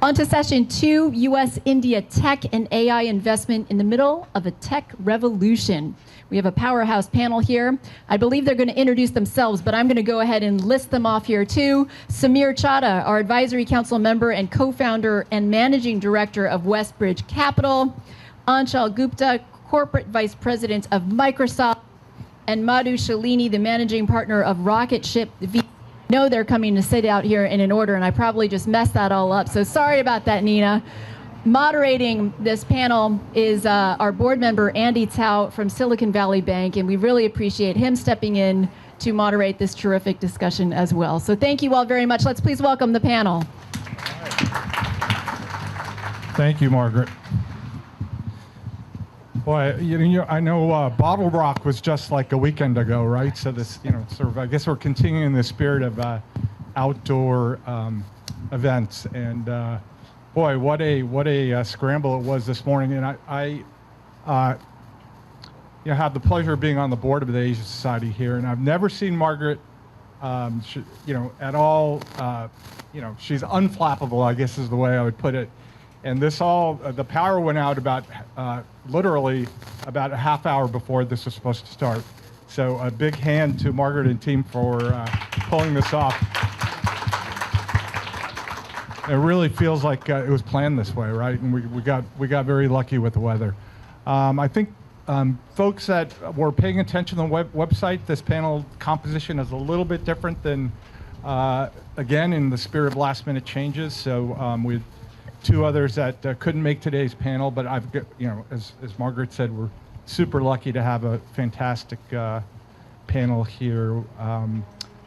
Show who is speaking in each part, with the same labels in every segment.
Speaker 1: On to session 2, U.S.-India tech and AI investment in the middle of a tech revolution. We have a powerhouse panel here. I believe they're going to introduce themselves, but I'm going to go ahead and list them off here too. Sumir, Chadha, our advisory council member and co-founder and managing director of WestBridge Capital. Aanchal Gupta, corporate vice president of Microsoft. And Madhu, Shalini, the managing partner of Rocketship.vc. Know they're coming to sit out here in an order, and I probably just messed that all up. So sorry about that, Nina. Moderating this panel is our board member, Andy Tsao from Silicon Valley Bank, and we really appreciate him stepping in to moderate this terrific discussion as well. So thank you all very much. Let's please welcome the panel.
Speaker 2: Thank you, Margaret. Boy, I know Bottle Rock was just like a weekend ago, right? So this, sort of, I guess we're continuing the spirit of outdoor events. And boy, what a scramble it was this morning. And I have the pleasure of being on the board of the Asia Society here, and I've never seen Margaret, at all. She's unflappable, I guess is the way I would put it. And this the power went out about, literally about a half hour before this was supposed to start. So a big hand to Margaret and team for pulling this off. It really feels like it was planned this way, right? And we got very lucky with the weather. I think folks that were paying attention to the website, this panel composition is a little bit different than, again, in the spirit of last minute changes. So we had two others that couldn't make today's panel, but I've got, as Margaret said, we're super lucky to have a fantastic panel here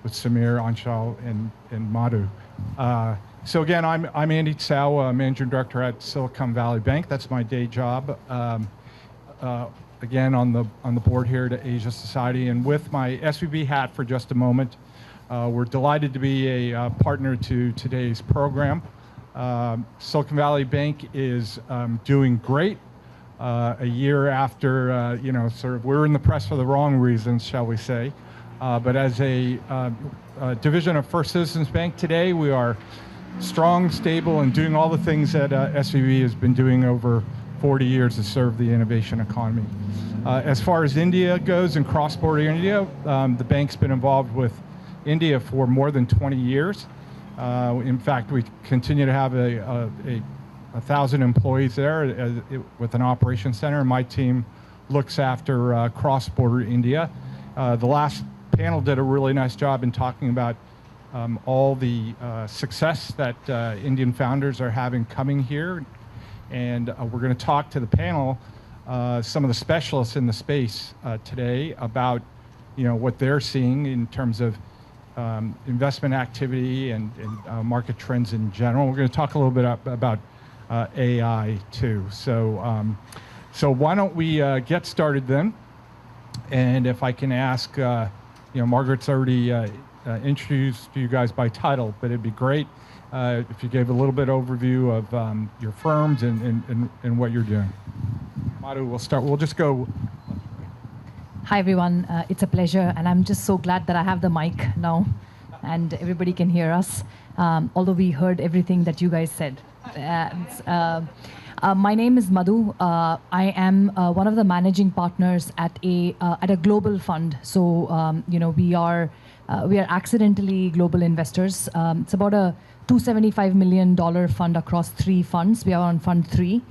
Speaker 2: with Sumir, Aanchal, and Madhu. So again, I'm Andy Tsao, managing director at Silicon Valley Bank. That's my day job. Again, on the board here at Asia Society, and with my SVB hat for just a moment, we're delighted to be a partner to today's program. Silicon Valley Bank is doing great. A year after, we're in the press for the wrong reasons, shall we say. But as a division of First Citizens Bank today, we are strong, stable, and doing all the things that SVB has been doing over 40 years to serve the innovation economy. As far as India goes and cross-border India, the bank's been involved with India for more than 20 years. In fact, we continue to have 1,000 employees there with an operations center, and my team looks after cross-border India. The last panel did a really nice job in talking about all the success that Indian founders are having coming here, and we're going to talk to the panel, some of the specialists in the space today about what they're seeing in terms of investment activity and market trends in general. We're going to talk a little bit about AI too. So why don't we get started then? And if I can ask, Margaret's already introduced you guys by title, but it'd be great if you gave a little bit overview of your firms and what you're doing. Madhu, we'll start. We'll just go.
Speaker 3: Hi, everyone. It's a pleasure, and I'm just so glad that I have the mic now, and everybody can hear us, although we heard everything that you guys said. My name is Madhu. I am one of the managing partners at a global fund. So, we are accidentally global investors. It's about a $275 million fund across 3 funds. We are on Fund 3.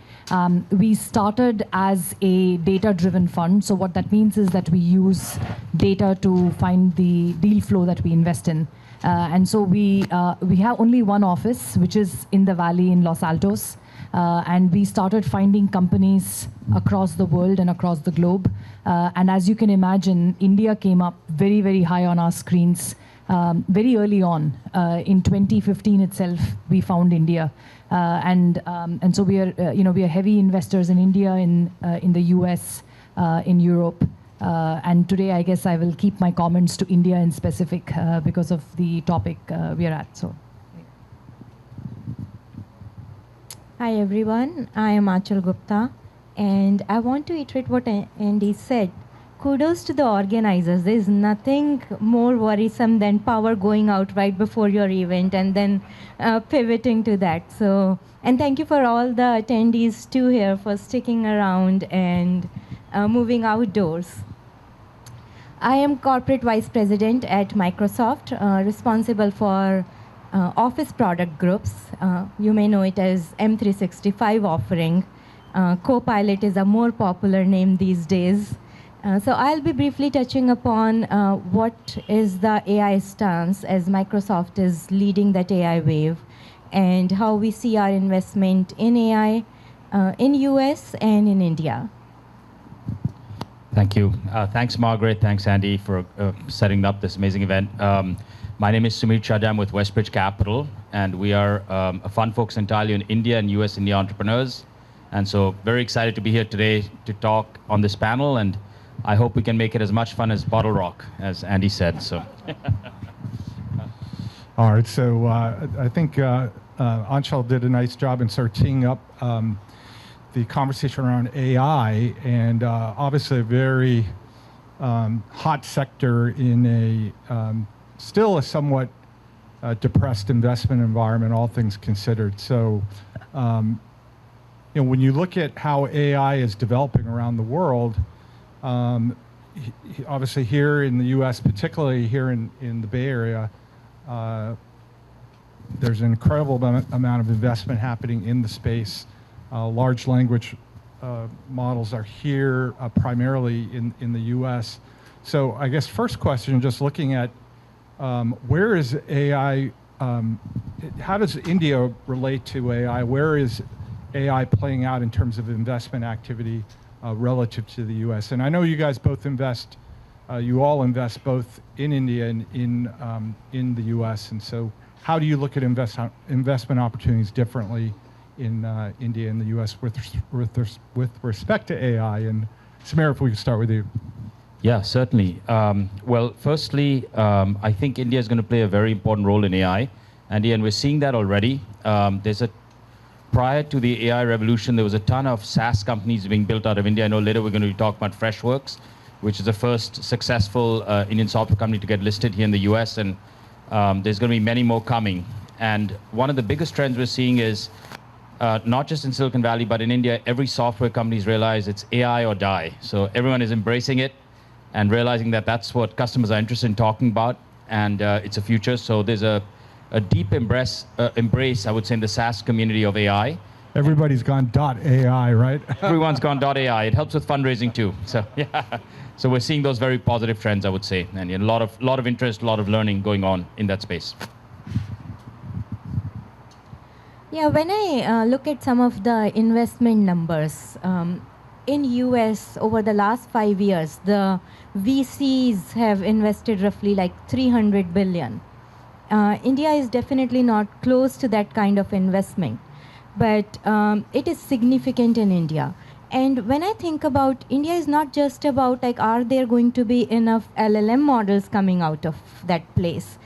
Speaker 3: We started as a data-driven fund. So what that means is that we use data to find the deal flow that we invest in. And so we have only one office, which is in the Valley in Los Altos. And we started finding companies across the world and across the globe. And as you can imagine, India came up very, very high on our screens very early on. In 2015 itself, we found India. And so we are heavy investors in India, in the US, in Europe. And today, I guess I will keep my comments to India in specific because of the topic we are at. So.
Speaker 4: Hi everyone, I am Aanchal Gupta, and I want to iterate what Andy said. kudos to the organizers. There's nothing more worrisome than power going out right before your event and then pivoting to that. So, and thank you for all the attendees too here for sticking around and moving outdoors. I am Corporate Vice President at Microsoft, responsible for Office product groups. You may know it as M365 offering. Copilot is a more popular name these days. So I'll be briefly touching upon what is the AI stance as Microsoft is leading that AI wave, and how we see our investment in AI in US and in India.
Speaker 5: Thank you. Thanks, Margaret. Thanks, Andy, for setting up this amazing event. My name is Sumir, Chadha. I'm with WestBridge Capital, and we are a fund focused entirely on India and US India entrepreneurs. And so very excited to be here today to talk on this panel, and I hope we can make it as much fun as Bottle Rock, as Andy said. So.
Speaker 2: All right, so I think Aanchal did a nice job in sort of teeing up the conversation around AI, and obviously a very hot sector in a still a somewhat depressed investment environment, all things considered. So, when you look at how AI is developing around the world, obviously here in the U.S., particularly here in the Bay Area, there's an incredible amount of investment happening in the space. Large language models are here primarily in the U.S. So I guess first question, just looking at where is AI, how does India relate to AI? Where is AI playing out in terms of investment activity relative to the U.S.? And I know you guys both invest, you all invest both in India and in the U.S. And so how do you look at investment opportunities differently in India and the U.S. with respect to AI? And Sumir, if we could start with you.
Speaker 5: Yeah, certainly. Well, firstly, I think India is going to play a very important role in AI, Andy, and we're seeing that already. Prior to the AI revolution, there was a ton of SaaS companies being built out of India. I know later we're going to be talking about Freshworks, which is the first successful Indian software company to get listed here in the US, and there's going to be many more coming. And one of the biggest trends we're seeing is not just in Silicon Valley, but in India, every software companies realize it's AI or die. So everyone is embracing it and realizing that that's what customers are interested in talking about, and it's a future. So there's a deep embrace, I would say, in the SaaS community of AI.
Speaker 2: Everybody's gone .ai, right?
Speaker 5: Everyone's gone .ai. It helps with fundraising too. So yeah, so we're seeing those very positive trends, I would say, and a lot of interest, a lot of learning going on in that space.
Speaker 4: Yeah, when I look at some of the investment numbers, in US over the last 5 years, the VCs have invested roughly like 300 billion. India is definitely not close to that kind of investment, but it is significant in India. And when I think about India, is not just about like, are there going to be enough LLM models coming out of that place?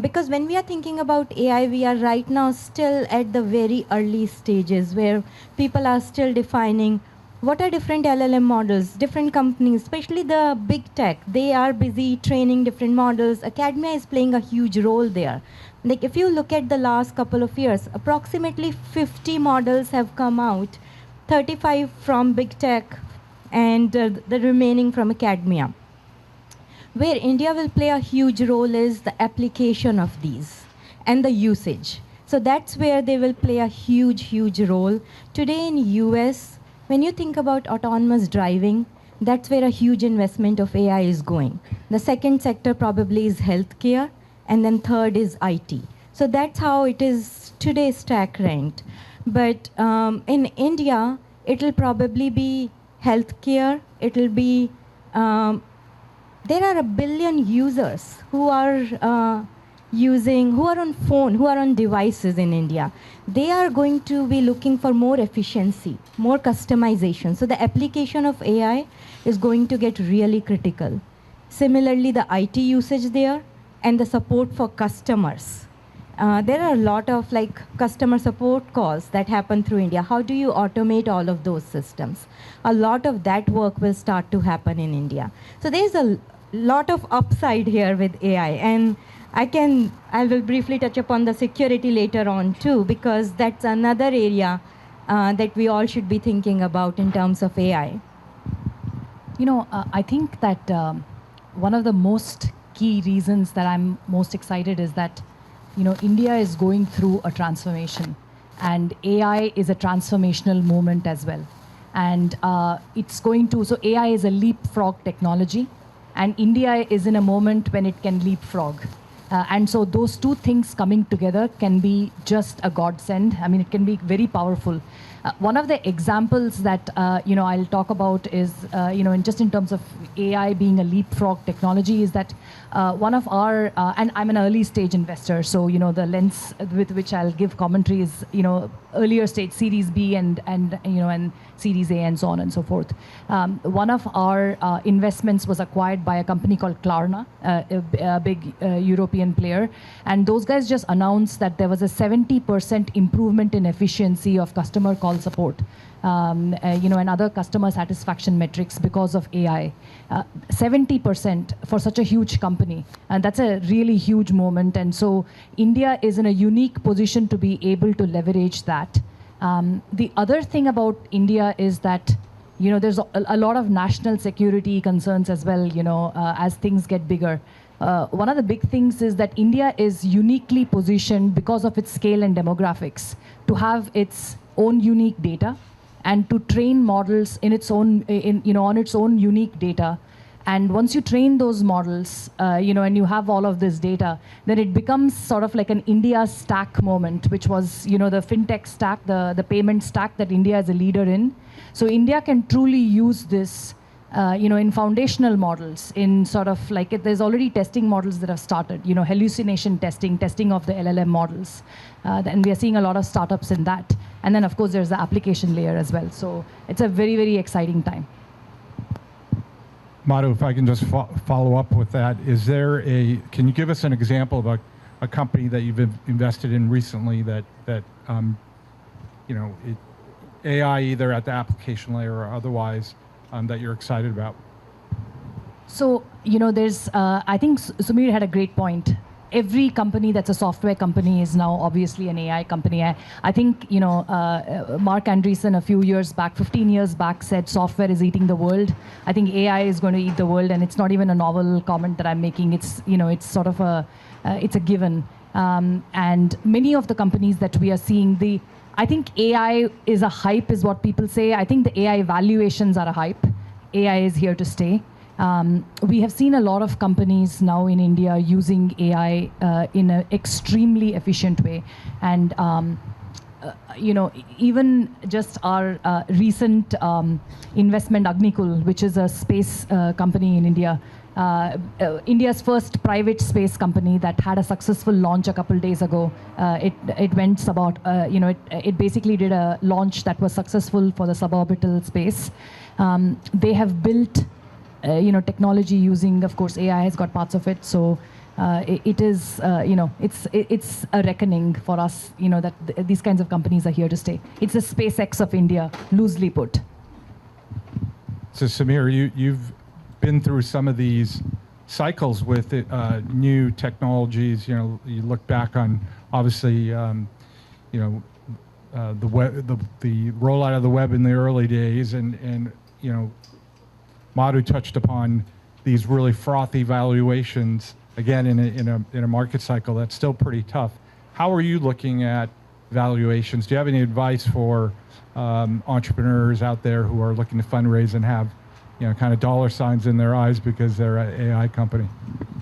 Speaker 4: Because when we are thinking about AI, we are right now still at the very early stages where people are still defining what are different LLM models. Different companies, especially the big tech, they are busy training different models. Academia is playing a huge role there. Like if you look at the last couple of years, approximately 50 models have come out, 35 from big tech and the remaining from academia. Where India will play a huge role is the application of these and the usage. So that's where they will play a huge, huge role. Today in US, when you think about autonomous driving, that's where a huge investment of AI is going. The second sector probably is healthcare, and then third is IT. So that's how it is today stack ranked. But in India, it'll probably be healthcare, it'll be, there are 1 billion users who are who are on phone, who are on devices in India. They are going to be looking for more efficiency, more customization. So the application of AI is going to get really critical. Similarly, the IT usage there and the support for customers. there are a lot of like customer support calls that happen through India. How do you automate all of those systems? A lot of that work will start to happen in India. So there's a lot of upside here with AI, and I will briefly touch upon the security later on too, because that's another area that we all should be thinking about in terms of AI.
Speaker 3: I think that one of the most key reasons that I'm most excited is that, India is going through a transformation, and AI is a transformational moment as well. And so AI is a leapfrog technology, and India is in a moment when it can leapfrog. And so those two things coming together can be just a godsend. I mean, it can be very powerful. One of the examples that I'll talk about is in terms of AI being a leapfrog technology is that one of our and I'm an early stage investor, so the lens with which I'll give commentary is earlier stage Series B and Series A and so on and so forth. One of our investments was acquired by a company called Klarna, a big European player, and those guys just announced that there was a 70% improvement in efficiency of customer call support, and other customer satisfaction metrics because of AI. 70% for such a huge company, and that's a really huge moment. And so India is in a unique position to be able to leverage that. The other thing about India is that there's a lot of national security concerns as well, as things get bigger. One of the big things is that India is uniquely positioned because of its scale and demographics to have its own unique data and to train models in its own, on its own unique data. And once you train those models, and you have all of this data, then it becomes sort of like an India stack moment, which was, the fintech stack, the payment stack that India is a leader in. So India can truly use this, in foundational models, in sort of like, there's already testing models that have started, hallucination testing of the LLM models. And we are seeing a lot of startups in that. And then, of course, there's the application layer as well. So it's a very, very exciting time.
Speaker 2: Madhu, if I can just follow up with that, can you give us an example of a company that you've invested in recently that AI either at the application layer or otherwise that you're excited about?
Speaker 3: So, there's, I think Sumir had a great point. Every company that's a software company is now obviously an AI company. I think, Mark Andreessen a few years back, 15 years back, said software is eating the world. I think AI is going to eat the world, and it's not even a novel comment that I'm making. It's, it's sort of it's a given. And many of the companies that we are seeing, I think AI is a hype, is what people say. I think the AI valuations are a hype. AI is here to stay. We have seen a lot of companies now in India using AI in an extremely efficient way. And, even just our recent investment, Agnikul, which is a space company in India, India's first private space company that had a successful launch a couple days ago. It went about, it basically did a launch that was successful for the suborbital space. They have built technology using, of course, AI has got parts of it. So it is, it's a reckoning for us, that these kinds of companies are here to stay. It's the SpaceX of India, loosely put.
Speaker 2: So Sumir, you've been through some of these cycles with new technologies. You look back on obviously, the web, the rollout of the web in the early days, and Madhu touched upon these really frothy valuations, again, in a market cycle that's still pretty tough. How are you looking at valuations? Do you have any advice for entrepreneurs out there who are looking to fundraise and have kind of dollar signs in their eyes because they're an AI company?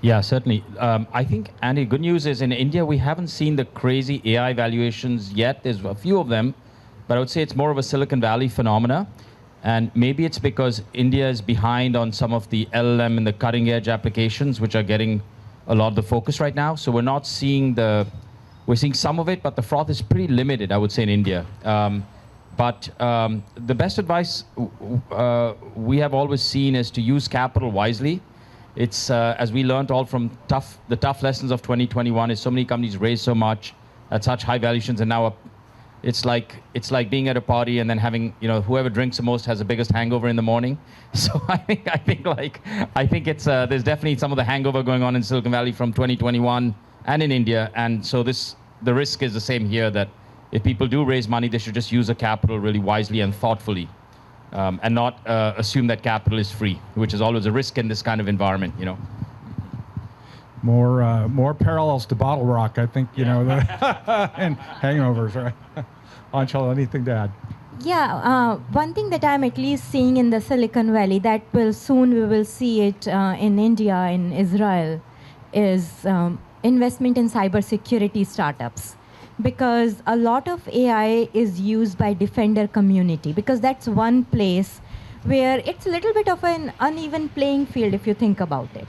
Speaker 5: Yeah, certainly. I think, Andy, good news is in India, we haven't seen the crazy AI valuations yet. There's a few of them, but I would say it's more of a Silicon Valley phenomena. And maybe it's because India is behind on some of the LLM and the cutting edge applications, which are getting a lot of the focus right now. So we're not seeing we're seeing some of it, but the froth is pretty limited, I would say, in India. But the best advice we have always seen is to use capital wisely it's as we learned all from the tough lessons of 2021 is so many companies raised so much at such high valuations, and now it's like being at a party and then having, whoever drinks the most has the biggest hangover in the morning. So I think it's there's definitely some of the hangover going on in Silicon Valley from 2021 and in India, and so the risk is the same here, that if people do raise money, they should just use the capital really wisely and thoughtfully, and not assume that capital is free, which is always a risk in this kind of environment,
Speaker 2: More parallels to Bottle Rock, I think, and hangovers, right? Aanchal, anything to add?
Speaker 4: Yeah, one thing that I'm at least seeing in the Silicon Valley that we will see it in India, in Israel, is investment in cybersecurity startups. Because a lot of AI is used by defender community, because that's one place where it's a little bit of an uneven playing field if you think about it.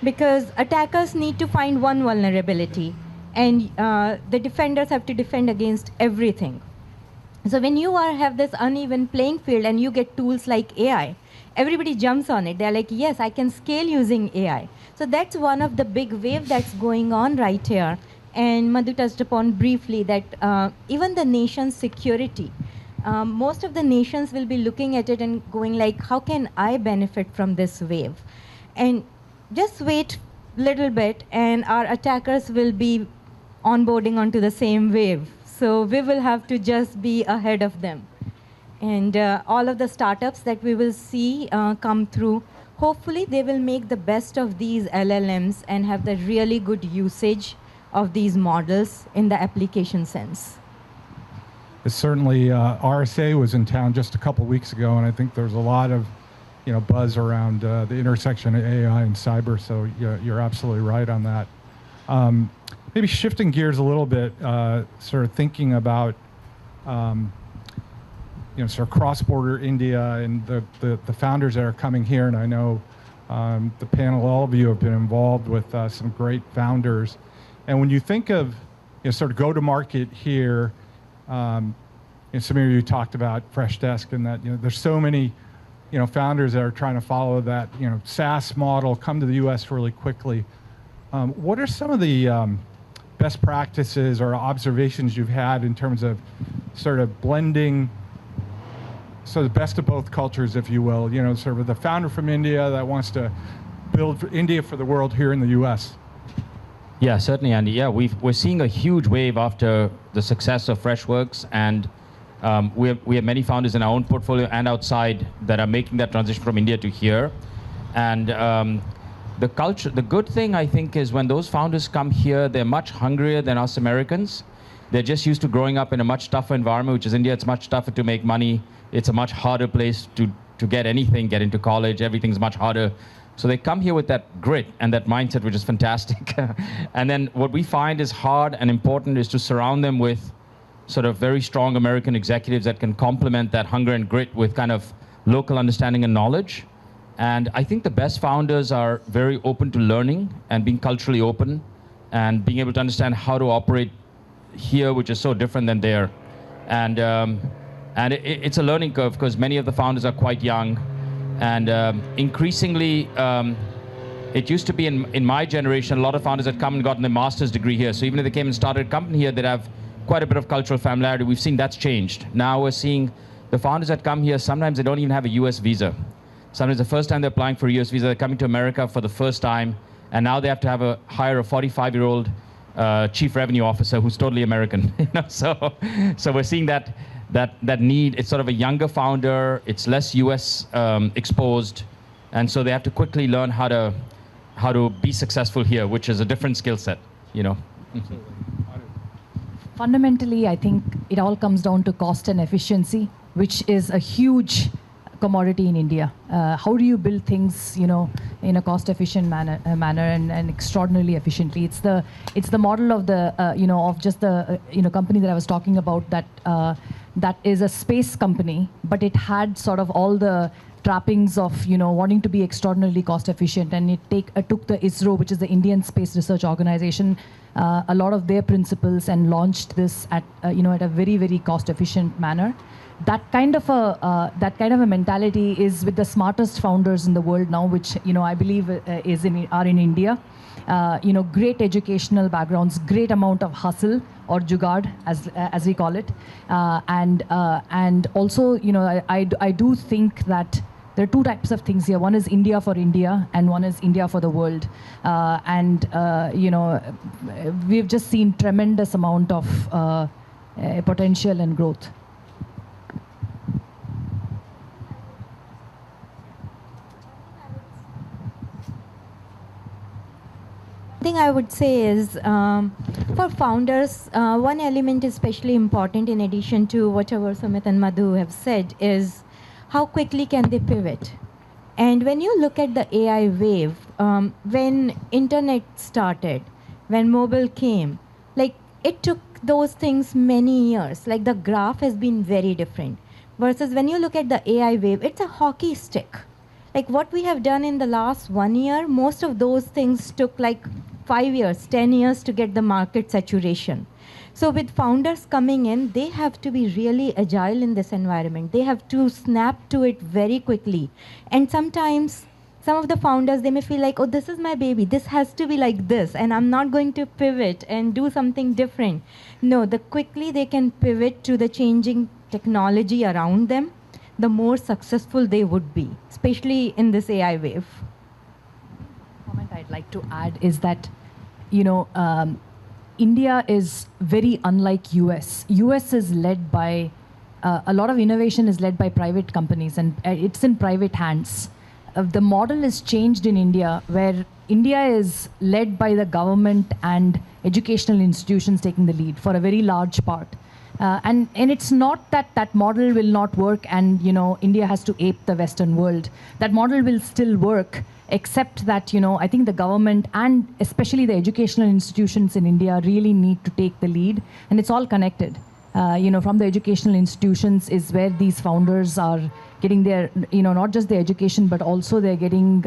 Speaker 4: Because attackers need to find one vulnerability, and the defenders have to defend against everything. So when you have this uneven playing field and you get tools like AI, everybody jumps on it. They're like, yes, I can scale using AI. So that's one of the big waves that's going on right here. And Madhu touched upon briefly that even the nation's security, most of the nations will be looking at it and going like, how can I benefit from this wave? And just wait a little bit and our attackers will be onboarding onto the same wave. So we will have to just be ahead of them. And all of the startups that we will see come through, hopefully they will make the best of these LLMs and have the really good usage of these models in the application sense.
Speaker 2: Certainly, RSA was in town just a couple weeks ago, and I think there's a lot of buzz around the intersection of AI and cyber, so you're absolutely right on that. Maybe shifting gears a little bit, sort of thinking about sort of cross-border India and the founders that are coming here, and I know the panel, all of you have been involved with some great founders. And when you think of sort of go-to-market here, Sumir, you talked about Fresh Desk and that there's so many founders that are trying to follow that SaaS model, come to the U.S. really quickly. What are some of the best practices or observations you've had in terms of sort of blending the best of both cultures, if you will, sort of the founder from India that wants to build India for the world here in the U.S.?
Speaker 5: Yeah, certainly, Andy. Yeah, we're seeing a huge wave after the success of Freshworks, and we have many founders in our own portfolio and outside that are making that transition from India to here. And the good thing, I think, is when those founders come here, they're much hungrier than us Americans. They're just used to growing up in a much tougher environment, which is India. It's much tougher to make money. It's a much harder place to get anything, get into college. Everything's much harder. So they come here with that grit and that mindset, which is fantastic. And then what we find is hard and important is to surround them with sort of very strong American executives that can complement that hunger and grit with kind of local understanding and knowledge. And I think the best founders are very open to learning and being culturally open and being able to understand how to operate here, which is so different than there. And it's a learning curve because many of the founders are quite young. And increasingly, it used to be in my generation, a lot of founders had come and gotten a master's degree here. So even if they came and started a company here, they'd have quite a bit of cultural familiarity. We've seen that's changed. Now we're seeing the founders that come here, sometimes they don't even have a US visa. Sometimes the first time they're applying for a US visa, they're coming to America for the first time, and now they have to hire a 45-year-old chief revenue officer who's totally American. So we're seeing that need. It's sort of a younger founder. It's less US exposed, and so they have to quickly learn how to be successful here, which is a different skill set.
Speaker 3: Fundamentally, I think it all comes down to cost and efficiency, which is a huge commodity in India. How do you build things, in a cost-efficient manner and extraordinarily efficiently? It's the model of the of just the company that I was talking about that is a space company, but it had sort of all the trappings of wanting to be extraordinarily cost efficient, and it took the ISRO, which is the Indian Space Research Organization, a lot of their principles and launched this at a very, very cost efficient manner. that kind of a mentality is with the smartest founders in the world now, which I believe are in India. Great educational backgrounds, great amount of hustle or jugaad, as we call it, and also I do think that there are two types of things here. One is India for India, and one is India for the world. We've just seen tremendous amount of potential and growth.
Speaker 4: Thing I would say is for founders, one element is especially important in addition to whatever Sumit and Madhu have said is how quickly can they pivot. And when you look at the AI wave, when internet started, when mobile came, like it took those things many years. Like the graph has been very different. Versus when you look at the AI wave, it's a hockey stick. Like what we have done in the last 1 year, most of those things took like 5 years, 10 years to get the market saturation. So with founders coming in, they have to be really agile in this environment. They have to snap to it very quickly. And sometimes some of the founders, they may feel like, oh, this is my baby. This has to be like this. And I'm not going to pivot and do something different. No, the quickly they can pivot to the changing technology around them, the more successful they would be, especially in this AI wave.
Speaker 3: Comment I'd like to add is that, India is very unlike US. US is led by, a lot of innovation is led by private companies, and it's in private hands. The model is changed in India, where India is led by the government and educational institutions taking the lead for a very large part. And it's not that that model will not work and, India has to ape the Western world. That model will still work, except that, I think the government and especially the educational institutions in India really need to take the lead. And it's all connected. From the educational institutions is where these founders are getting their, not just their education, but also they're getting,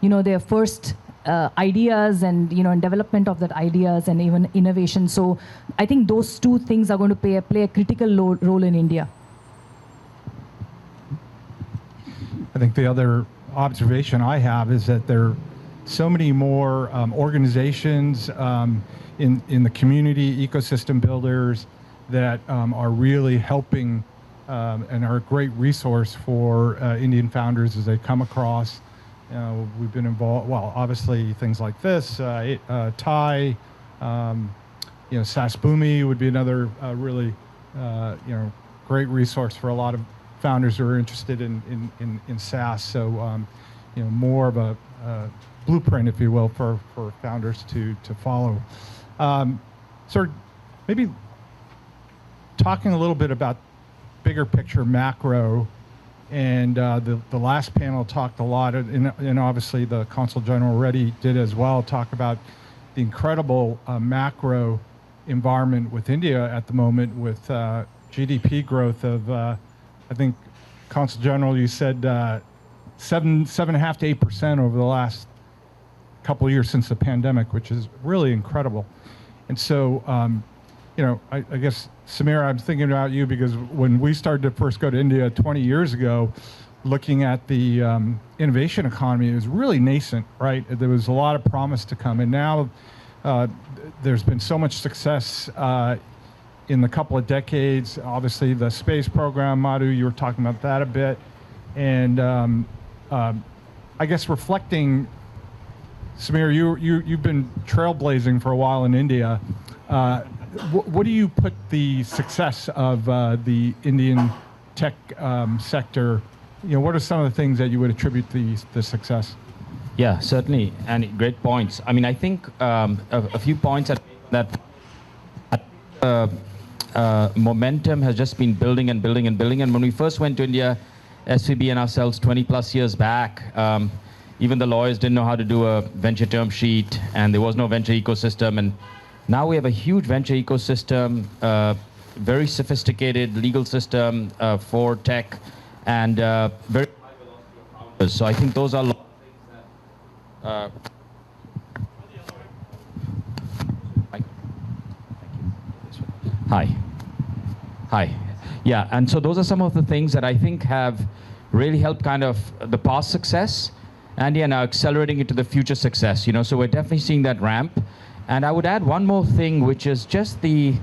Speaker 3: their first ideas and, and development of that ideas and even innovation. So I think those two things are going to play a critical role in India.
Speaker 2: I think the other observation I have is that there are so many more organizations in the community, ecosystem builders that are really helping and are a great resource for Indian founders as they come across. We've been involved, well, obviously things like this, Thai, Sasbumi would be another really, great resource for a lot of founders who are interested in SaaS. So, more of a blueprint, if you will, for founders to follow. Sort of maybe talking a little bit about bigger picture macro, and the last panel talked a lot, and obviously the Consul General already did as well, talk about the incredible macro environment with India at the moment with GDP growth of, I think, Consul General, you said 7.5% to 8% over the last couple of years since the pandemic, which is really incredible. And so, I guess, Sumir, I'm thinking about you because when we started to first go to India 20 years ago, looking at the innovation economy, it was really nascent, right? There was a lot of promise to come. And now there's been so much success in the couple of decades. Obviously, the space program, Madhu, you were talking about that a bit. And I guess reflecting, Sumir, you've been trailblazing for a while in India. What do you put the success of the Indian tech sector? What are some of the things that you would attribute the success?
Speaker 5: Yeah, certainly, and great points. I mean, I think a few points that momentum has just been building and building and building. And when we first went to India, SVB and ourselves 20 plus years back, even the lawyers didn't know how to do a venture term sheet, and there was no venture ecosystem. And now we have a huge venture ecosystem, very sophisticated legal system for tech, and very high velocity of founders. So I think those are a lot of things that. Hi. Yeah, and so those are some of the things that I think have really helped kind of the past success and now accelerating it to the future success. So we're definitely seeing that ramp. And I would add one more thing, which is just the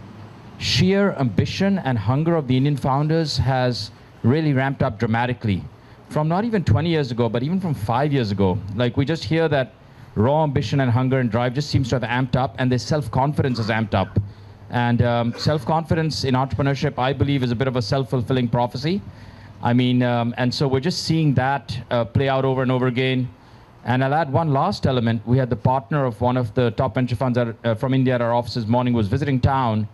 Speaker 5: sheer ambition and hunger of the Indian founders has really ramped up dramatically. From not even 20 years ago, but even from 5 years ago. Like, we just hear that raw ambition and hunger and drive just seems to have amped up, and their self-confidence has amped up. And self-confidence in entrepreneurship, I believe, is a bit of a self-fulfilling prophecy. I mean, and so we're just seeing that play out over and over again. And I'll add one last element. We had the partner of one of the top venture funds from India at our office this morning was visiting town,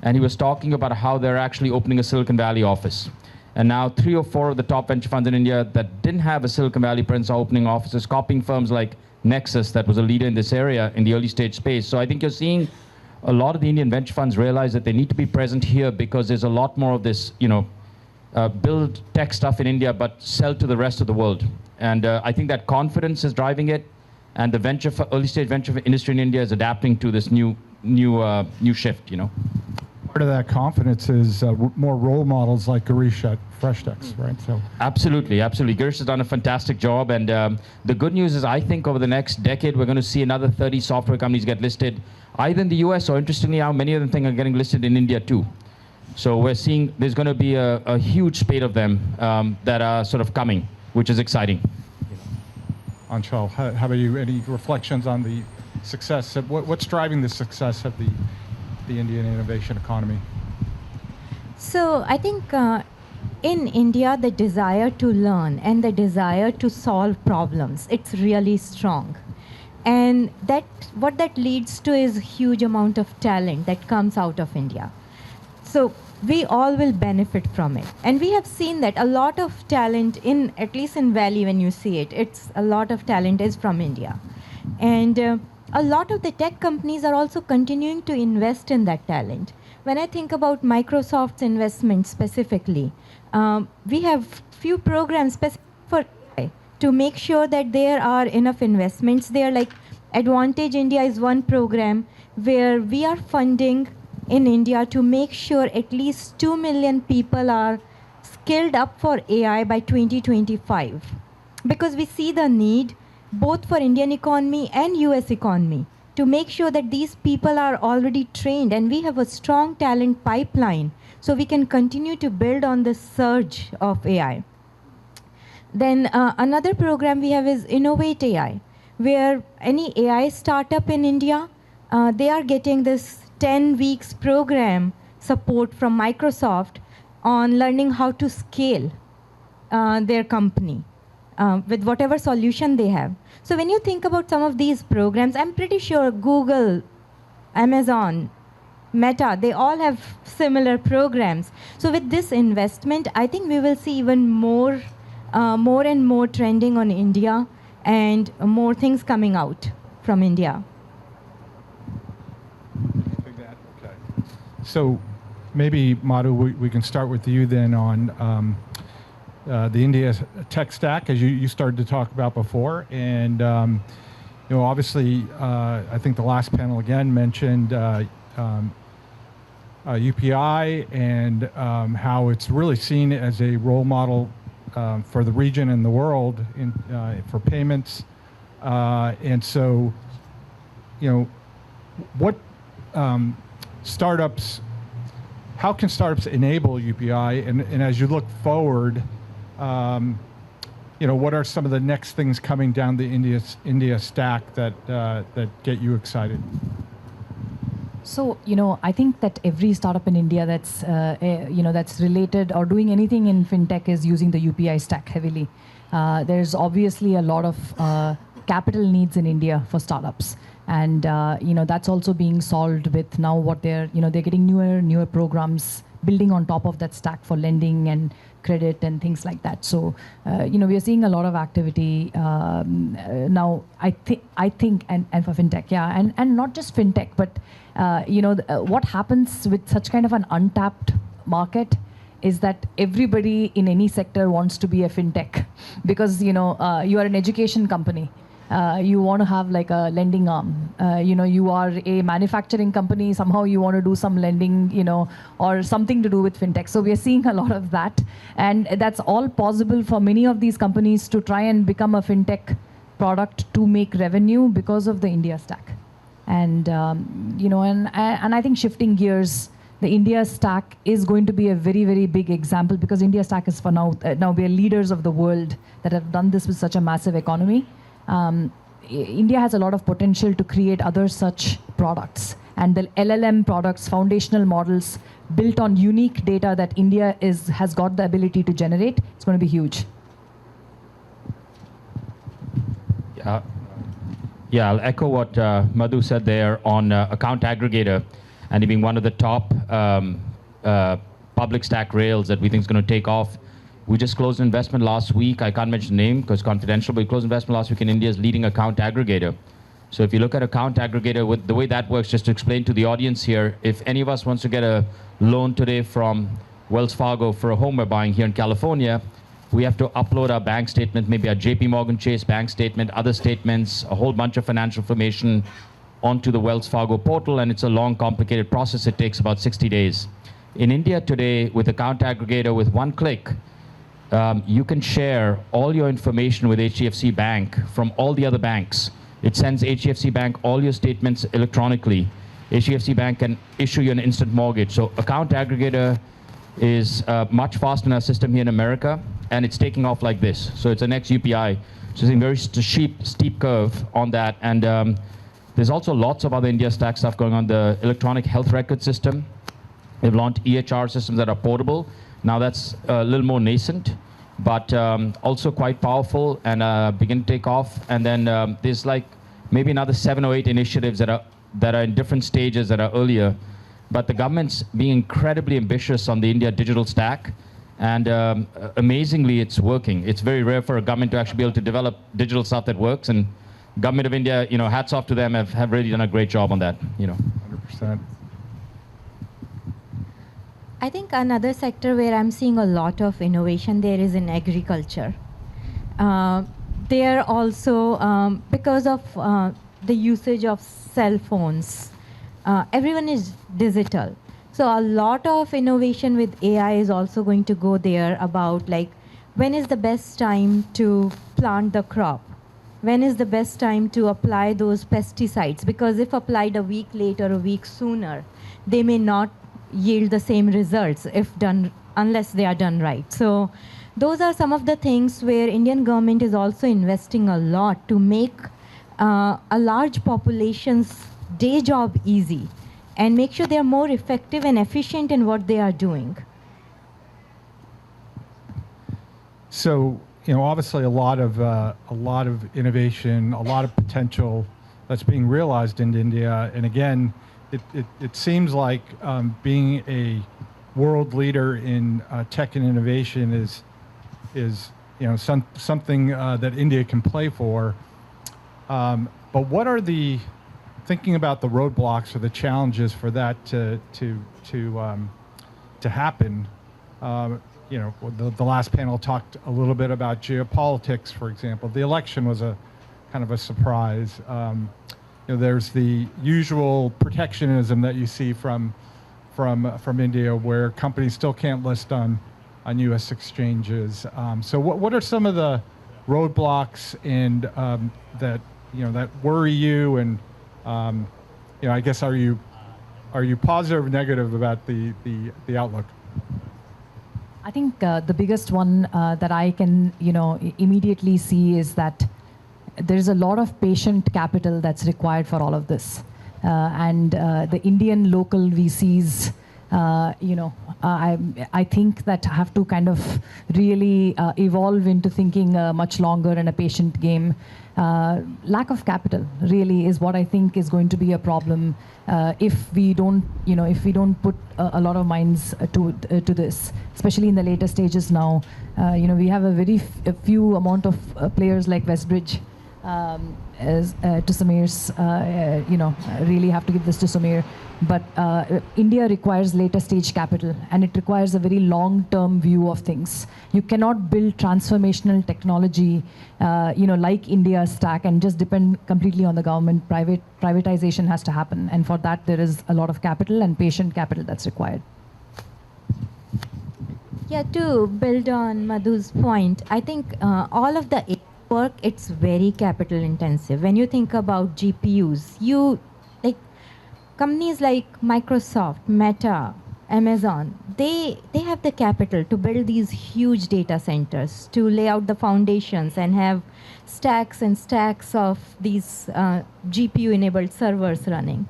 Speaker 5: and he was talking about how they're actually opening a Silicon Valley office. And now 3 or 4 of the top venture funds in India that didn't have a Silicon Valley presence are opening offices, copying firms like Nexus, that was a leader in this area in the early stage space. So I think you're seeing a lot of the Indian venture funds realize that they need to be present here because there's a lot more of this, build tech stuff in India, but sell to the rest of the world. And I think that confidence is driving it, and the early stage venture industry in India is adapting to this new shift.
Speaker 2: Part of that confidence is more role models like Girish at FreshDex, right? So
Speaker 5: absolutely. Girish has done a fantastic job, and the good news is I think over the next decade we're going to see another 30 software companies get listed, either in the US or, interestingly, now many of them are getting listed in India too. So we're seeing there's going to be a huge spate of them that are sort of coming, which is exciting.
Speaker 2: Aanchal, how about you? Any reflections on the success? What's driving the success of the Indian innovation economy?
Speaker 4: So I think in India, the desire to learn and the desire to solve problems, it's really strong. And what that leads to is a huge amount of talent that comes out of India. So we all will benefit from it. And we have seen that a lot of talent, at least in Valley when you see it, a lot of talent is from India. And a lot of the tech companies are also continuing to invest in that talent. When I think about Microsoft's investment specifically, we have few programs specific for AI to make sure that there are enough investments there. Like Advantage India is one program where we are funding in India to make sure at least 2 million people are skilled up for AI by 2025. Because we see the need both for Indian economy and US economy to make sure that these people are already trained, and we have a strong talent pipeline so we can continue to build on the surge of AI. Then another program we have is Innovate AI, where any AI startup in India, they are getting this 10 weeks program support from Microsoft on learning how to scale their company with whatever solution they have. So when you think about some of these programs, I'm pretty sure Google, Amazon, Meta, they all have similar programs. So with this investment, I think we will see even more and more trending on India and more things coming out from India.
Speaker 2: Okay. So maybe, Madhu, we can start with you then on the India tech stack, as you started to talk about before. And obviously, I think the last panel again mentioned UPI and how it's really seen as a role model for the region and the world for payments. And so, what startups, how can startups enable UPI? And as you look forward, what are some of the next things coming down the India stack that get you excited?
Speaker 3: So, I think that every startup in India that's related or doing anything in fintech is using the UPI stack heavily. There's obviously a lot of capital needs in India for startups. And, that's also being solved with now what they're getting newer programs building on top of that stack for lending and credit and things like that. So, we are seeing a lot of activity now, I think, and for fintech, yeah, and not just fintech, but, what happens with such kind of an untapped market is that everybody in any sector wants to be a fintech because, you are an education company. You want to have like a lending arm. You are a manufacturing company, somehow you want to do some lending, or something to do with fintech. So we are seeing a lot of that. And that's all possible for many of these companies to try and become a fintech product to make revenue because of the India stack. And, and I think shifting gears, the India stack is going to be a very, very big example because India stack is for now we are leaders of the world that have done this with such a massive economy. India has a lot of potential to create other such products. And the LLM products, foundational models built on unique data that India has got the ability to generate, it's going to be huge.
Speaker 5: Yeah, I'll echo what Madhu said there on account aggregator, and it being one of the top public stack rails that we think is going to take off. We just closed an investment last week. I can't mention the name because it's confidential, but we closed investment last week in India's leading account aggregator. So if you look at account aggregator, with the way that works, just to explain to the audience here, if any of us wants to get a loan today from Wells Fargo for a home we're buying here in California, we have to upload our bank statement, maybe our JP Morgan Chase bank statement, other statements, a whole bunch of financial information onto the Wells Fargo portal, and it's a long, complicated process. It takes about 60 days. In India today, with account aggregator, with one click, you can share all your information with HDFC Bank from all the other banks. It sends HDFC Bank all your statements electronically. HDFC Bank can issue you an instant mortgage. So account aggregator is much faster in our system here in America, and it's taking off like this. So it's an ex-UPI. So it's a very steep curve on that. And there's also lots of other India stack stuff going on. The electronic health record system. They've launched EHR systems that are portable. Now that's a little more nascent, but also quite powerful and begin to take off. And then there's like maybe another 7 or 8 initiatives that are in different stages that are earlier. But the government's being incredibly ambitious on the India digital stack. And amazingly, it's working. It's very rare for a government to actually be able to develop digital stuff that works. And government of India, hats off to them, have really done a great job on that.
Speaker 2: 100%.
Speaker 4: I think another sector where I'm seeing a lot of innovation there is in agriculture. There also, because of the usage of cell phones, everyone is digital. So a lot of innovation with AI is also going to go there about like, when is the best time to plant the crop? When is the best time to apply those pesticides? Because if applied a week late or a week sooner, they may not yield the same results if done, unless they are done right. So those are some of the things where Indian government is also investing a lot to make a large population's day job easy and make sure they're more effective and efficient in what they are doing.
Speaker 2: So, obviously a lot of innovation, a lot of potential that's being realized in India. And again, it seems like being a world leader in tech and innovation is something that India can play for. But what are thinking about the roadblocks or the challenges for that to happen? The last panel talked a little bit about geopolitics, for example. The election was a kind of a surprise. There's the usual protectionism that you see from India, where companies still can't list on U.S. exchanges. So what are some of the roadblocks and that worry you? And I guess are you positive or negative about the outlook?
Speaker 3: I think the biggest one that I can immediately see is that there's a lot of patient capital that's required for all of this. And the Indian local VCs, I think that have to kind of really evolve into thinking a much longer and a patient game. Lack of capital really is what I think is going to be a problem if we don't put a lot of minds to this, especially in the later stages now. We have a very few amount of players like WestBridge. To Sumir's, really have to give this to Sumir. But India requires later stage capital, and it requires a very long-term view of things. You cannot build transformational technology, like India's stack, and just depend completely on the government. Privatization has to happen, and for that there is a lot of capital and patient capital that's required.
Speaker 4: Yeah, to build on Madhu's point, I think all of the work, it's very capital intensive. When you think about GPUs, companies like Microsoft, Meta, Amazon, they have the capital to build these huge data centers, to lay out the foundations and have stacks and stacks of these GPU-enabled servers running.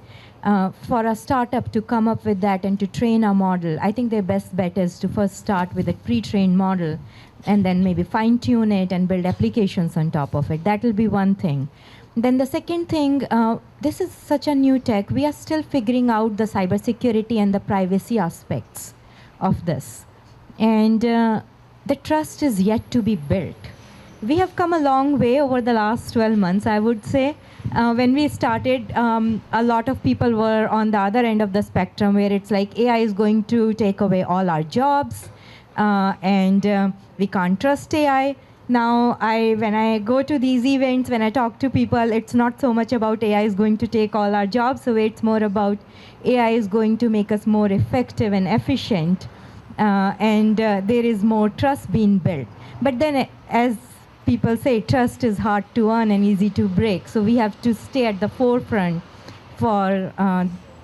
Speaker 4: For a startup to come up with that and to train a model, I think their best bet is to first start with a pre-trained model and then maybe fine-tune it and build applications on top of it. That will be one thing. Then the second thing, this is such a new tech. We are still figuring out the cybersecurity and the privacy aspects of this. And the trust is yet to be built. We have come a long way over the last 12 months, I would say. When we started, a lot of people were on the other end of the spectrum where it's like AI is going to take away all our jobs and we can't trust AI. Now, when I go to these events, when I talk to people, it's not so much about AI is going to take all our jobs, so it's more about AI is going to make us more effective and efficient, and there is more trust being built. But then, as people say, trust is hard to earn and easy to break, so we have to stay at the forefront for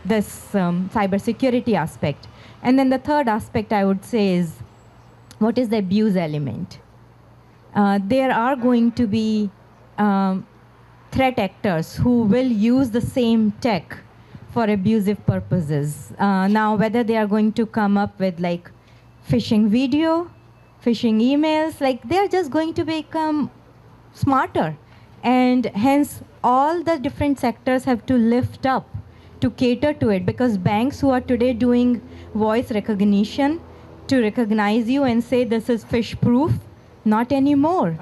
Speaker 4: this cybersecurity aspect. And then the third aspect I would say is, what is the abuse element? There are going to be threat actors who will use the same tech for abusive purposes. Now, whether they are going to come up with like phishing video, phishing emails, like they're just going to become smarter. And hence, all the different sectors have to lift up to cater to it, because banks who are today doing voice recognition to recognize you and say this is phish proof, not anymore.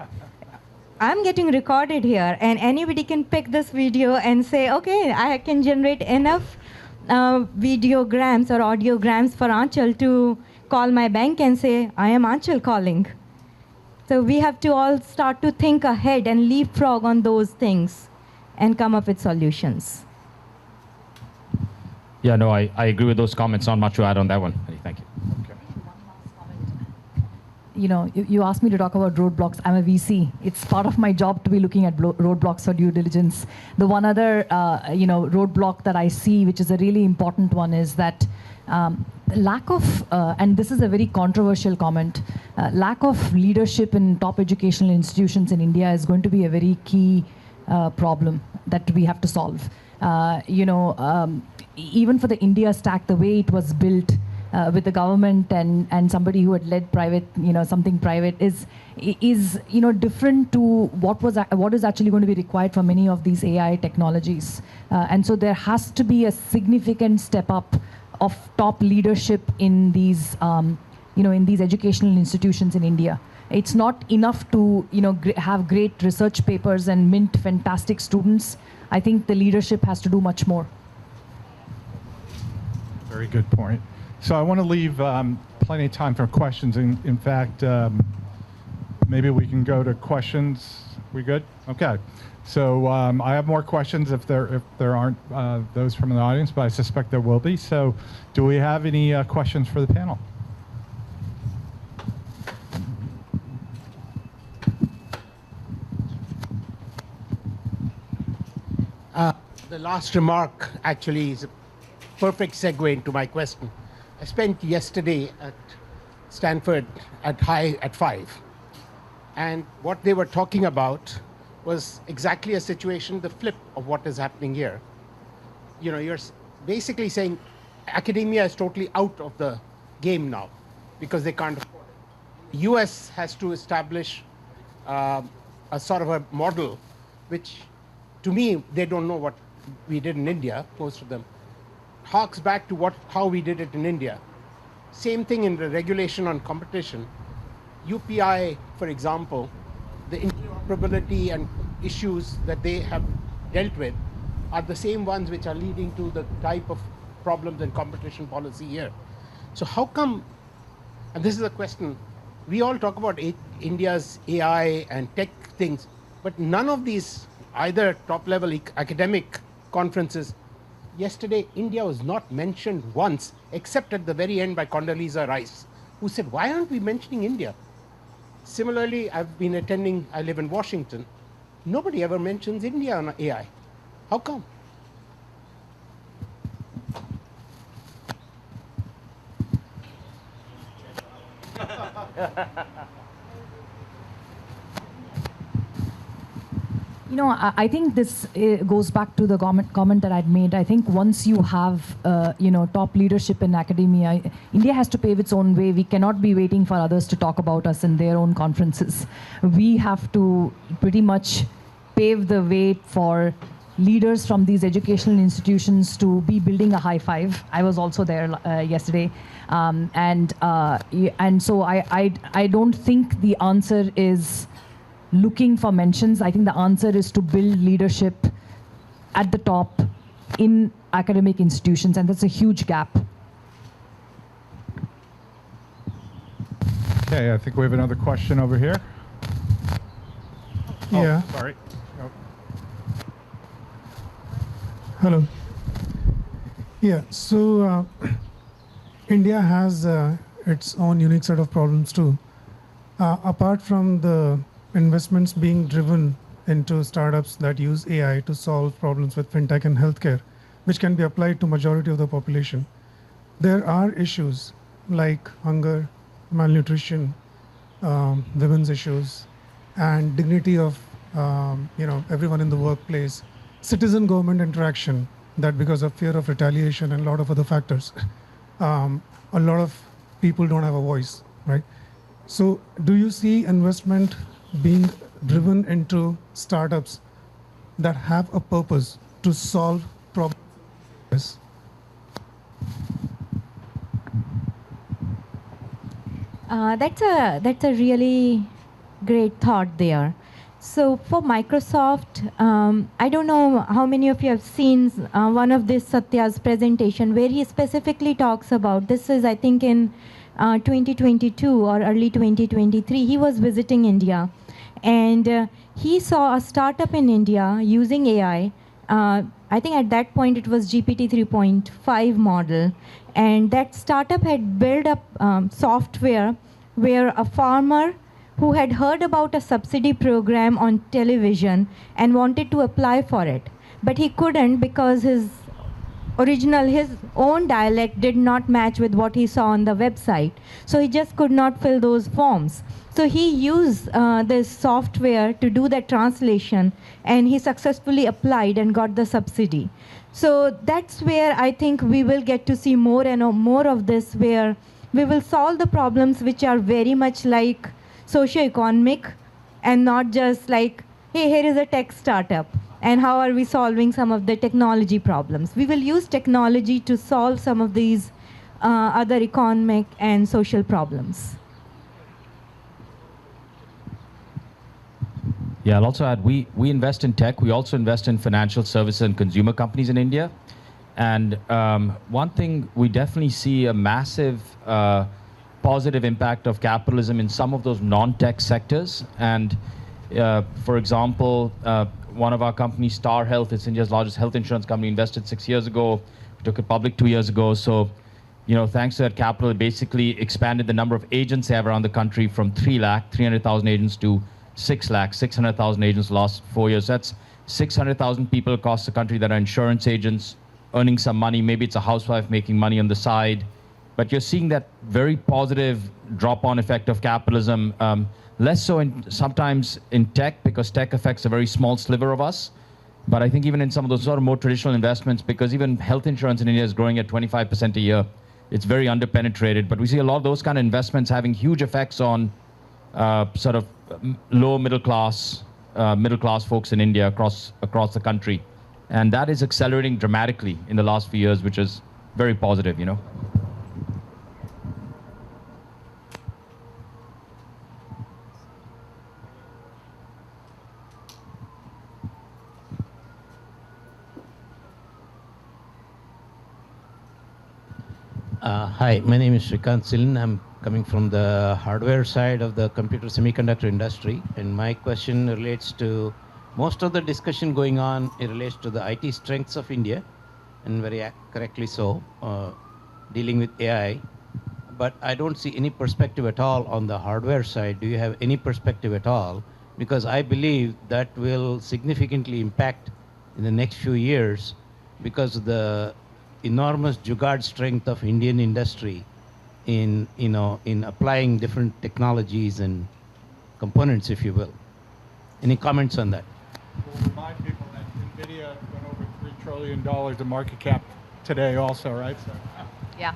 Speaker 4: I'm getting recorded here, and anybody can pick this video and say, okay, I can generate enough videograms or audiograms for Aanchal to call my bank and say, I am Aanchal calling. So we have to all start to think ahead and leapfrog on those things and come up with solutions.
Speaker 5: Yeah, no, I agree with those comments. Not much to add on that one. Thank you.
Speaker 3: You asked me to talk about roadblocks. I'm a VC. It's part of my job to be looking at roadblocks for due diligence. The one other, roadblock that I see, which is a really important one, is that lack of, and this is a very controversial comment, lack of leadership in top educational institutions in India is going to be a very key problem that we have to solve. Even for the India stack, the way it was built, with the government and somebody who had led private, something private is different to what is actually going to be required for many of these AI technologies. And so there has to be a significant step up of top leadership in these, in these educational institutions in India. It's not enough to, have great research papers and mint fantastic students. I think the leadership has to do much more.
Speaker 2: Very good point. So I want to leave plenty of time for questions. In fact, maybe we can go to questions. We good? Okay. So I have more questions if there aren't those from the audience, but I suspect there will be. So do we have any questions for the panel?
Speaker 6: The last remark actually is a perfect segue into my question. I spent yesterday at Stanford at 5, and what they were talking about was exactly a situation, the flip of what is happening here. You're basically saying academia is totally out of the game now because they can't afford it. The US has to establish a sort of a model, which to me, they don't know what we did in India, most of them. Harks back to how we did it in India. Same thing in the regulation on competition. UPI, for example, the interoperability and issues that they have dealt with are the same ones which are leading to the type of problems in competition policy here. So how come, and this is a question, we all talk about India's AI and tech things, but none of these, either top-level academic conferences, yesterday India was not mentioned once, except at the very end by Condoleezza Rice, who said, why aren't we mentioning India? Similarly, I've been attending, I live in Washington, nobody ever mentions India on AI. How come?
Speaker 3: You know, I think this goes back to the comment that I'd made. I think once you have, top leadership in academia, India has to pave its own way. We cannot be waiting for others to talk about us in their own conferences. We have to pretty much pave the way for leaders from these educational institutions to be building a high five. I was also there yesterday. And so I don't think the answer is looking for mentions. I think the answer is to build leadership at the top in academic institutions, and that's a huge gap.
Speaker 2: Okay, I think we have another question over here.
Speaker 7: Yeah.
Speaker 2: Oh, sorry. Oh.
Speaker 7: Hello. Yeah, so India has its own unique set of problems too. Apart from the investments being driven into startups that use AI to solve problems with fintech and healthcare, which can be applied to majority of the population, there are issues like hunger, malnutrition, women's issues, and dignity of everyone in the workplace, citizen government interaction, that because of fear of retaliation and a lot of other factors, a lot of people don't have a voice, right? So do you see investment being driven into startups that have a purpose to solve problems?
Speaker 4: That's a really great thought there. So for Microsoft, I don't know how many of you have seen one of this Satya's presentation where he specifically talks about, this is I think in 2022 or early 2023, he was visiting India, and he saw a startup in India using AI. I think at that point it was GPT 3.5 model, and that startup had built up software where a farmer who had heard about a subsidy program on television and wanted to apply for it, but he couldn't because his own dialect did not match with what he saw on the website. So he just could not fill those forms. So he used this software to do that translation, and he successfully applied and got the subsidy. So that's where I think we will get to see more and more of this, where we will solve the problems which are very much like socio-economic and not just like, hey, here is a tech startup, and how are we solving some of the technology problems. We will use technology to solve some of these other economic and social problems.
Speaker 5: Yeah, I'll also add, we invest in tech. We also invest in financial services and consumer companies in India. And one thing, we definitely see a massive positive impact of capitalism in some of those non-tech sectors. And for example, one of our companies, Star Health, it's India's largest health insurance company, invested 6 years ago. We took it public 2 years ago. So, thanks to that capital, it basically expanded the number of agents they have around the country from 300,000 agents to 600,000 agents the last 4 years. That's 600,000 people across the country that are insurance agents, earning some money. Maybe it's a housewife making money on the side. But you're seeing that very positive drop-on effect of capitalism, less so sometimes in tech, because tech affects a very small sliver of us. But I think even in some of those sort of more traditional investments, because even health insurance in India is growing at 25% a year, it's very underpenetrated. But we see a lot of those kind of investments having huge effects on sort of low middle class folks in India across the country. And that is accelerating dramatically in the last few years, which is very positive,
Speaker 8: Hi, my name is Shrikant Silin. I'm coming from the hardware side of the computer semiconductor industry. And my question relates to most of the discussion going on, it relates to the IT strengths of India, and very correctly so, dealing with AI. But I don't see any perspective at all on the hardware side. Do you have any perspective at all? Because I believe that will significantly impact in the next few years because of the enormous jugaad strength of Indian industry in applying different technologies and components, if you will. Any comments on that?
Speaker 2: We'll remind people that NVIDIA went over $3 trillion in market cap today also, right? So.
Speaker 3: Yeah.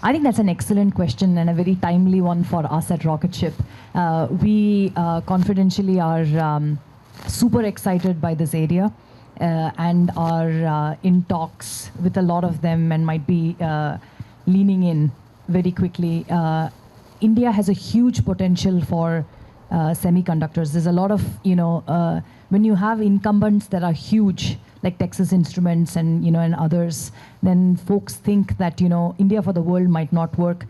Speaker 3: I think that's an excellent question and a very timely one for us at Rocketship. We confidentially are super excited by this area and are in talks with a lot of them and might be leaning in very quickly. India has a huge potential for semiconductors. There's a lot of, when you have incumbents that are huge, like Texas Instruments and and others, then folks think that India for the world might not work.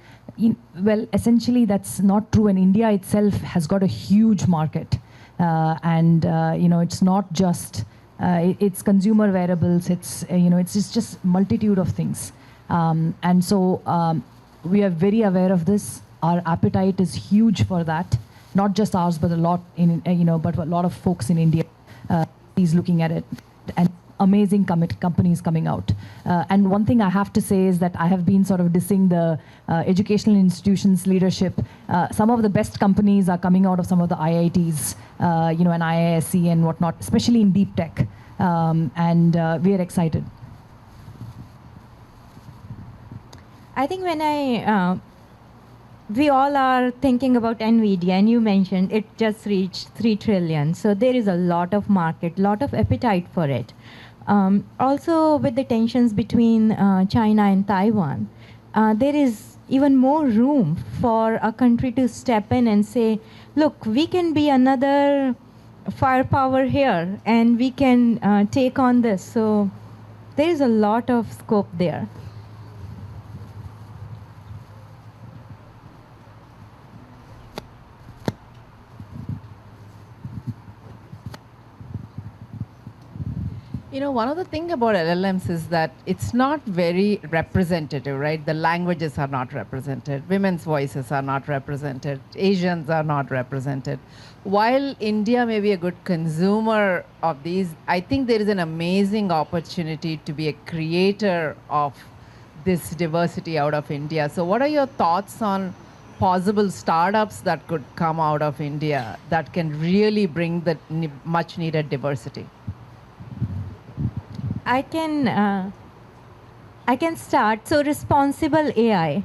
Speaker 3: Well, essentially that's not true, and India itself has got a huge market, and it's not just it's consumer wearables. It's just multitude of things, and so we are very aware of this. Our appetite is huge for that, not just ours, but a lot but a lot of folks in India is looking at it, and amazing companies coming out. And one thing I have to say is that I have been sort of dissing the educational institutions leadership. Some of the best companies are coming out of some of the IITs, and IISc and whatnot, especially in deep tech. And we are excited.
Speaker 4: I think when we all are thinking about NVIDIA, and you mentioned it just reached 3 trillion. So there is a lot of market, lot of appetite for it. Also, with the tensions between China and Taiwan, there is even more room for a country to step in and say, look, we can be another firepower here, and we can take on this. So there is a lot of scope there.
Speaker 9: One of the things about LLMs is that it's not very representative, right? The languages are not represented. Women's voices are not represented. Asians are not represented. While India may be a good consumer of these, I think there is an amazing opportunity to be a creator of this diversity out of India. So what are your thoughts on possible startups that could come out of India that can really bring the much needed diversity?
Speaker 4: I can start. So responsible AI,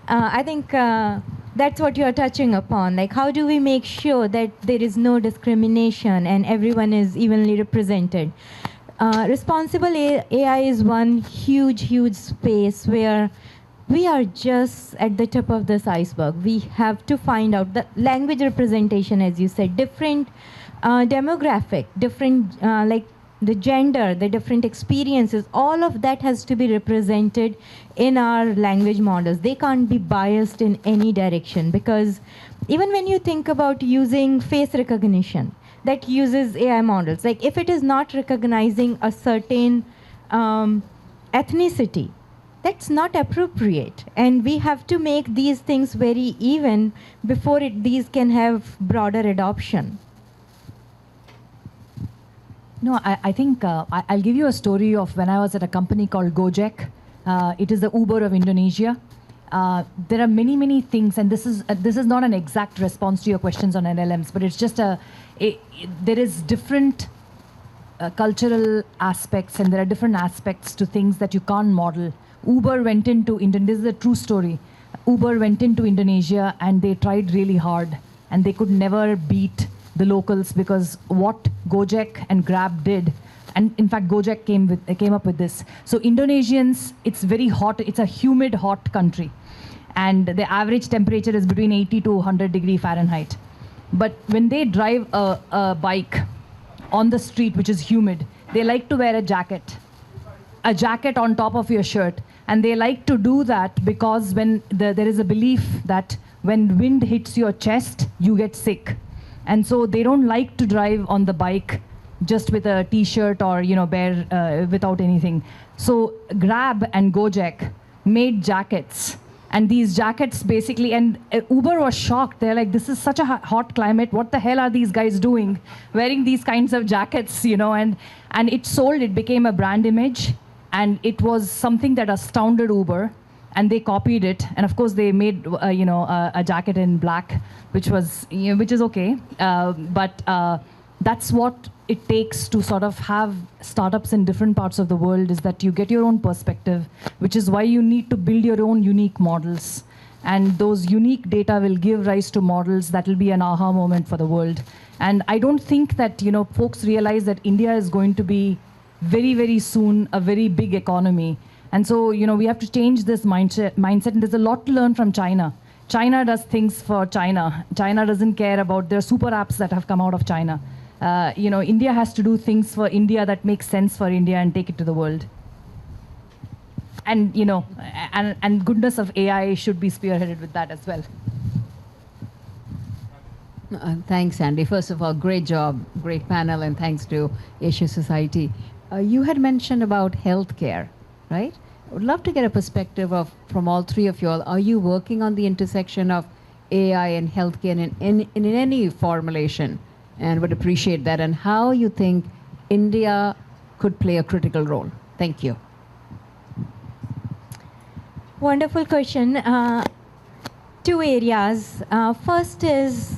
Speaker 4: I think that's what you're touching upon. Like, how do we make sure that there is no discrimination and everyone is evenly represented? Responsible AI is one huge space where we are just at the tip of this iceberg. We have to find out the language representation, as you said, different demographic, different like the gender, the different experiences, all of that has to be represented in our language models. They can't be biased in any direction, because even when you think about using face recognition that uses AI models, like if it is not recognizing a certain ethnicity, that's not appropriate. And we have to make these things very even before these can have broader adoption.
Speaker 3: No, I think I'll give you a story of when I was at a company called Gojek. It is the Uber of Indonesia. There are many things, and this is not an exact response to your questions on LLMs, but it's just there is different cultural aspects, and there are different aspects to things that you can't model. Uber went into Indonesia. This is a true story. Uber went into Indonesia, and they tried really hard, and they could never beat the locals, because what Gojek and Grab did, and in fact Gojek came up with this. So Indonesians, it's very hot, it's a humid, hot country, and the average temperature is between 80 to 100 degrees Fahrenheit. But when they drive a bike on the street, which is humid, they like to wear a jacket. a jacket on top of your shirt. And they like to do that because when there is a belief that when wind hits your chest, you get sick. And so they don't like to drive on the bike just with a t-shirt or bare without anything. So Grab and Gojek made jackets. And these jackets basically, and Uber was shocked. They're like, this is such a hot climate. What the hell are these guys doing wearing these kinds of jackets, and it sold, it became a brand image. And it was something that astounded Uber. And they copied it. And of course, they made, a jacket in black, which is okay. But that's what it takes to sort of have startups in different parts of the world, is that you get your own perspective, which is why you need to build your own unique models. And those unique data will give rise to models that will be an aha moment for the world. And I don't think that, folks realize that India is going to be very, very soon a very big economy. And so, we have to change this mindset. And there's a lot to learn from China. China does things for China. China doesn't care about their super apps that have come out of China. India has to do things for India that make sense for India and take it to the world. And, and goodness of AI should be spearheaded with that as well.
Speaker 9: Thanks, Andy. First of all, great job, great panel, and thanks to Asia Society. You had mentioned about healthcare, right? I would love to get a perspective from all three of you all. Are you working on the intersection of AI and healthcare in any formulation? And would appreciate that, and how you think India could play a critical role. Thank you.
Speaker 4: Wonderful question. Two areas. First is,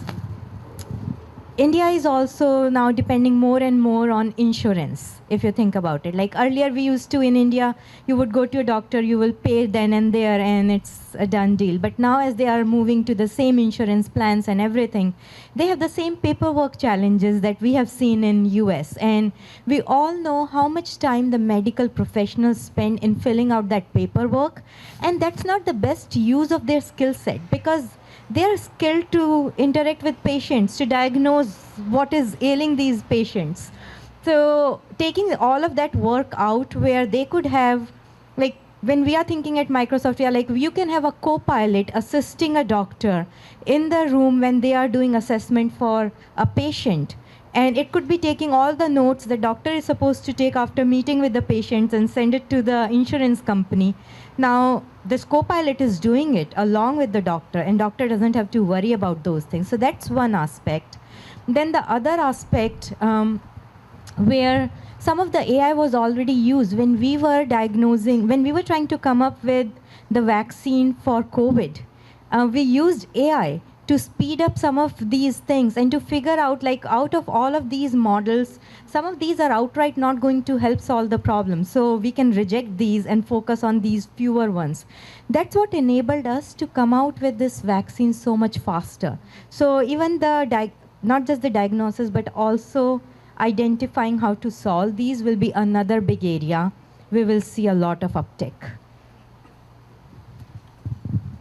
Speaker 4: India is also now depending more and more on insurance, if you think about it. Like earlier we used to, in India, you would go to a doctor, you will pay then and there, and it's a done deal. But now as they are moving to the same insurance plans and everything, they have the same paperwork challenges that we have seen in US. And we all know how much time the medical professionals spend in filling out that paperwork. And that's not the best use of their skill set, because they are skilled to interact with patients, to diagnose what is ailing these patients. So taking all of that work out, where they could have, like when we are thinking at Microsoft, we are like, you can have a co-pilot assisting a doctor in the room when they are doing assessment for a patient. And it could be taking all the notes the doctor is supposed to take after meeting with the patients and send it to the insurance company. Now, this co-pilot is doing it along with the doctor, and doctor doesn't have to worry about those things. So that's one aspect. Then the other aspect, where some of the AI was already used when we were diagnosing, when we were trying to come up with the vaccine for COVID, we used AI to speed up some of these things and to figure out, like, out of all of these models, some of these are outright not going to help solve the problem. So we can reject these and focus on these fewer ones. That's what enabled us to come out with this vaccine so much faster. So even the, not just the diagnosis, but also identifying how to solve these will be another big area. We will see a lot of uptick.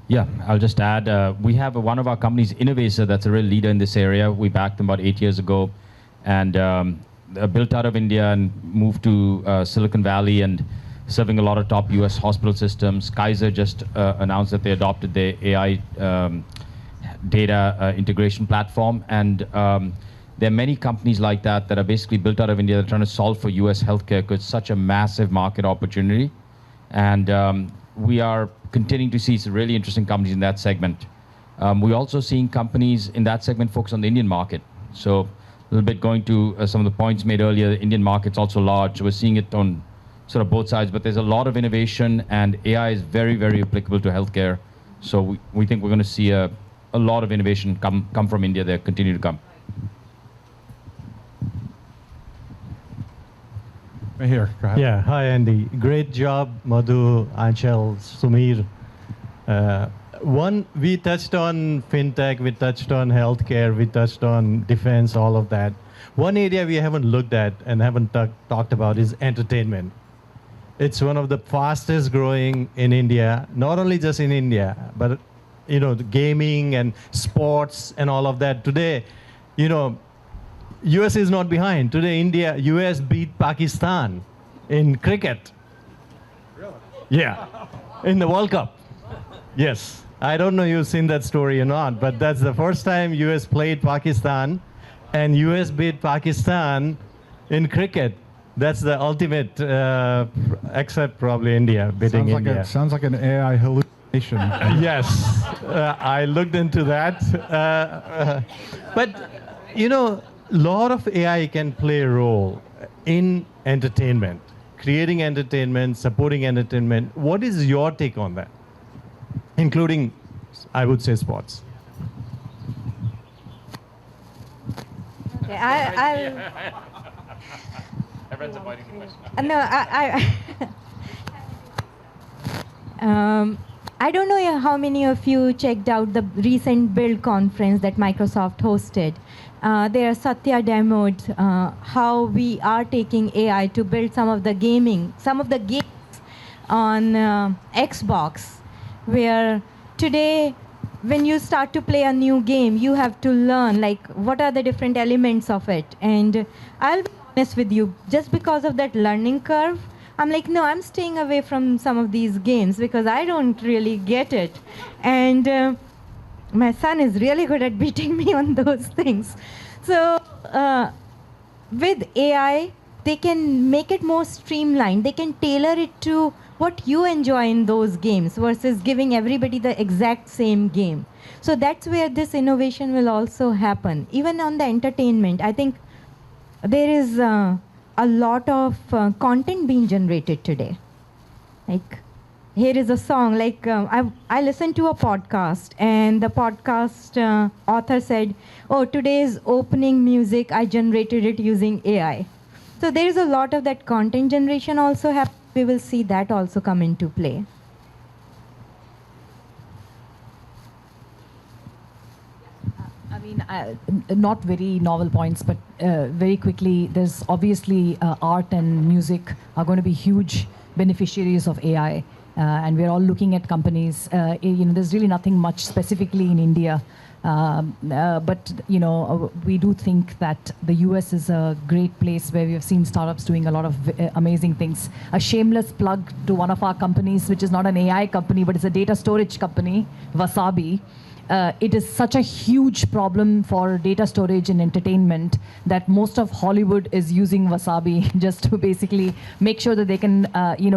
Speaker 5: Yeah, I'll just add, we have one of our companies, Innovator, that's a real leader in this area. We backed them about 8 years ago, and built out of India and moved to Silicon Valley and serving a lot of top US hospital systems. Kaiser just announced that they adopted their AI data integration platform. And there are many companies like that that are basically built out of India that are trying to solve for US healthcare, because it's such a massive market opportunity. And we are continuing to see some really interesting companies in that segment. We're also seeing companies in that segment focus on the Indian market. So a little bit going to some of the points made earlier, the Indian market's also large. So we're seeing it on sort of both sides, but there's a lot of innovation, and AI is very, very applicable to healthcare. So we think we're going to see a lot of innovation come from India there, continue to come.
Speaker 2: Right here, go ahead.
Speaker 10: Yeah, hi Andy. Great job, Madhu, Aanchal, Sumir. One, we touched on fintech, we touched on healthcare, we touched on defense, all of that. One area we haven't looked at and haven't talked about is entertainment. It's one of the fastest growing in India, not only just in India, but the gaming and sports and all of that. Today, US is not behind. Today, US beat Pakistan in cricket. Yeah, in the World Cup. Yes. I don't know if you've seen that story or not, but that's the first time US played Pakistan and US beat Pakistan in cricket. That's the ultimate, except probably India beating India.
Speaker 2: Sounds like an AI hallucination.
Speaker 10: Yes, I looked into that. But, you know, a lot of AI can play a role in entertainment, creating entertainment, supporting entertainment. What is your take on that? Including, I would say, sports.
Speaker 4: Okay,
Speaker 5: Everyone's avoiding the question.
Speaker 4: No, I don't know how many of you checked out the recent Build conference that Microsoft hosted. There, Satya demoed how we are taking AI to build some of the games on Xbox, where today, when you start to play a new game, you have to learn like what are the different elements of it. And I'll be honest with you, just because of that learning curve, I'm like, no, I'm staying away from some of these games because I don't really get it. And my son is really good at beating me on those things. So with AI, they can make it more streamlined. They can tailor it to what you enjoy in those games versus giving everybody the exact same game. So that's where this innovation will also happen. Even on the entertainment, I think there is a lot of content being generated today. Like, here is a song, like I listened to a podcast and the podcast author said, oh, today's opening music, I generated it using AI. So there is a lot of that content generation also happening. We will see that also come into play.
Speaker 3: I mean, not very novel points, but very quickly, there's obviously art and music are going to be huge beneficiaries of AI. And we're all looking at companies. There's really nothing much specifically in India. But we do think that the US is a great place where we have seen startups doing a lot of amazing things. A shameless plug to one of our companies, which is not an AI company, but it's a data storage company, Wasabi. It is such a huge problem for data storage and entertainment that most of Hollywood is using Wasabi just to basically make sure that they can,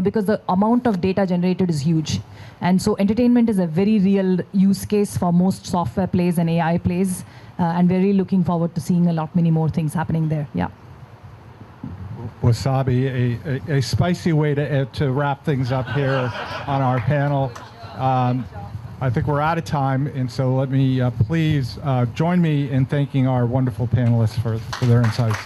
Speaker 3: because the amount of data generated is huge. And so entertainment is a very real use case for most software plays and AI plays. And we're really looking forward to seeing many more things happening there. Yeah.
Speaker 2: Wasabi, a spicy way to wrap things up here on our panel. I think we're out of time, and so let me please join me in thanking our wonderful panelists for their insights.